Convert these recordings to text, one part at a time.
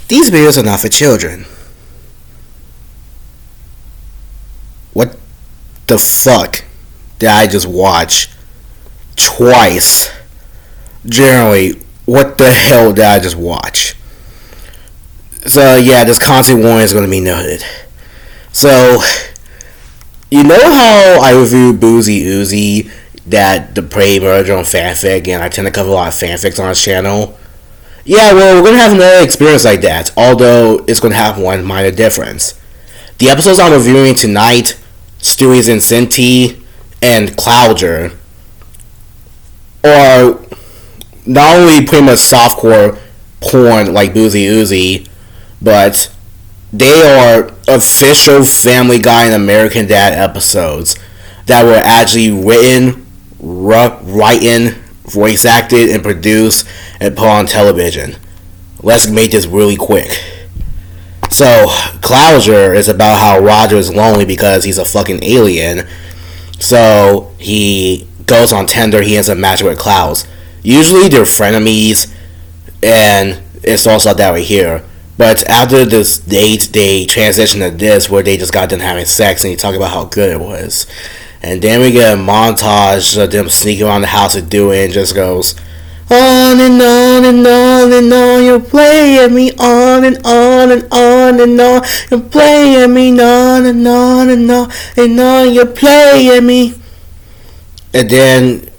These videos are not for children. What the fuck did I just watch twice? Generally, what the hell did I just watch? So yeah, this content warning is going to be noted. So, you know how I reviewed Boozy Uzi, that the Prey merger on Fanfic, and I tend to cover a lot of fanfics on this channel? Yeah, well, we're going to have another experience like that, although it's going to have one minor difference. The episodes I'm reviewing tonight, Stewie's and Cinti, and Clouder, are not only pretty much softcore porn like Boozy Uzi, but they are official Family Guy and American Dad episodes that were actually written, voice acted, and produced and put on television. Let's make this really quick. So, Clouder is about how Roger is lonely because he's a fucking alien. So, he goes on Tinder, he ends up matching with Klaus. Usually they're frenemies, and it's also that way here. But after this date, they transition to this, where they just got done having sex, and he talk about how good it was. And then we get a montage of them sneaking around the house and doing it, and just goes on and on and on and on. You're playing me on and on and on and on. You're playing me on and on and on and on. You're playing me. And then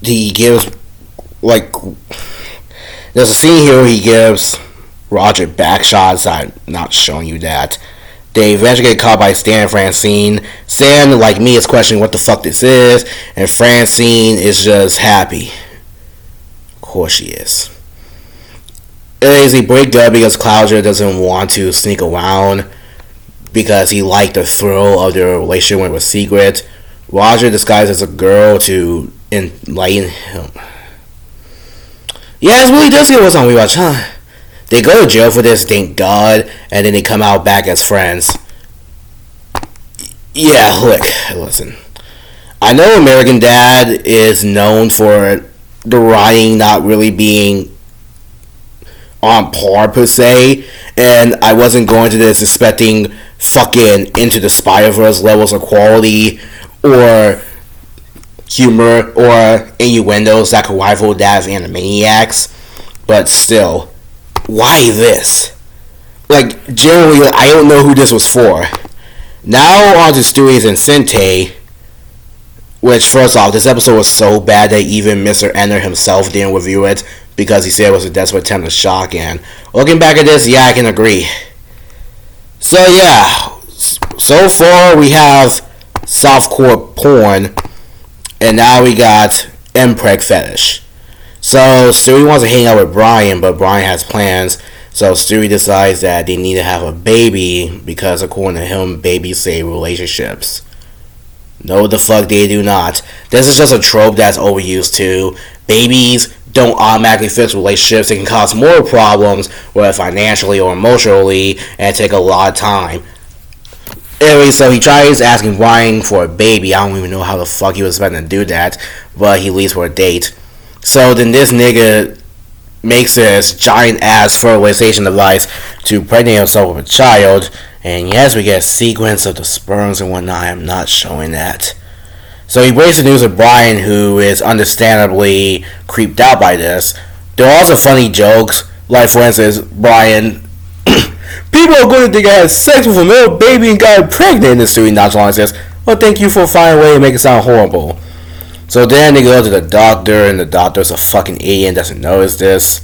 he gives, like, there's a scene here where he gives Roger back shots. I'm not showing you that. They eventually get caught by Stan and Francine. Stan, like me, is questioning what the fuck this is, and Francine is just happy. Of course she is. Anyways, they break up because Clouder doesn't want to sneak around because he liked the thrill of their relationship when it was secret. Roger disguised as a girl to enlighten him. Yeah, this really does get what's on rewatch, huh? They go to jail for this, thank God, and then they come out back as friends. Yeah, look, listen. I know American Dad is known for the writing not really being on par, per se, and I wasn't going to this expecting fucking Into the Spider-Verse levels of quality, or humor, or innuendos that could rival that of Animaniacs, but still, why this? Like, generally, I don't know who this was for. Now on to Stewie's and Cinti, which, first off, this episode was so bad that even Mr. Ender himself didn't review it because he said it was a desperate attempt to shock, and looking back at this, yeah, I can agree. So yeah, so far we have softcore porn, and now we got Mpreg fetish. So Stewie wants to hang out with Brian, but Brian has plans. So Stewie decides that they need to have a baby because, according to him, babies save relationships. No, the fuck they do not. This is just a trope that's overused too. Babies don't automatically fix relationships. They can cause more problems, whether financially or emotionally, and take a lot of time. Anyway, so he tries asking Brian for a baby. I don't even know how the fuck he was supposed to do that, but he leaves for a date. So then this nigga makes this giant ass fertilization device to pregnate himself with a child, and yes, we get a sequence of the sperms and whatnot. I am not showing that. So he breaks the news with Brian, who is understandably creeped out by this. There are also funny jokes, like for instance, Brian, people are going to think I had sex with a little baby and got pregnant. And the Stewie nonchalant says, well, thank you for finding a way to make it sound horrible. So then they go to the doctor, and the doctor's a fucking idiot and doesn't notice this.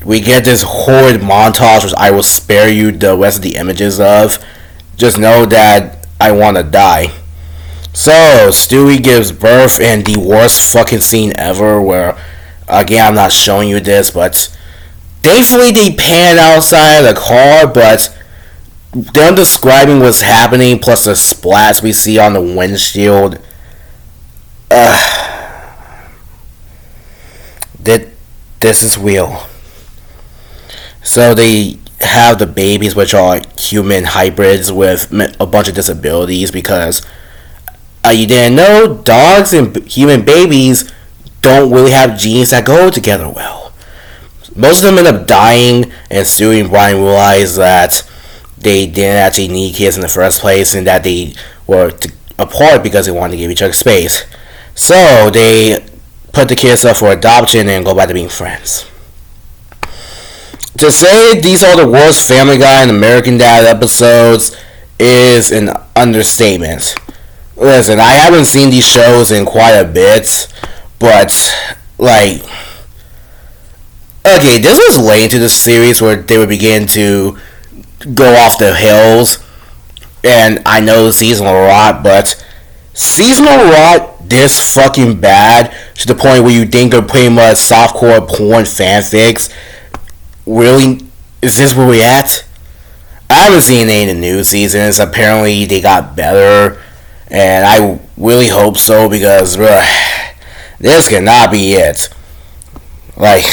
We get this horrid montage, which I will spare you the rest of the images of. Just know that I want to die. So, Stewie gives birth in the worst fucking scene ever, where, again, I'm not showing you this, but thankfully they pan outside of the car, but them describing what's happening, plus the splats we see on the windshield, this is real. So they have the babies, which are human hybrids with a bunch of disabilities, because you didn't know, dogs and human babies don't really have genes that go together well. Most of them end up dying, and Stewie and Brian realize that they didn't actually need kids in the first place, and that they were apart because they wanted to give each other space. So they put the kids up for adoption and go back to being friends. To say these are the worst Family Guy and American Dad episodes is an understatement. Listen, I haven't seen these shows in quite a bit, but, like, okay, this was late into the series where they would begin to go off the hills, and I know seasonal rot, but seasonal rot this fucking bad to the point where you think they're pretty much softcore porn fanfics. Really? Is this where we at? I haven't seen any of the new seasons. Apparently they got better, and I really hope so, because this cannot be it. Like,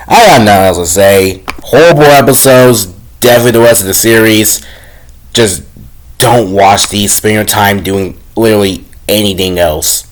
I got nothing else to say. Horrible episodes, definitely the rest of the series. Just don't watch these. Spend your time doing literally anything else.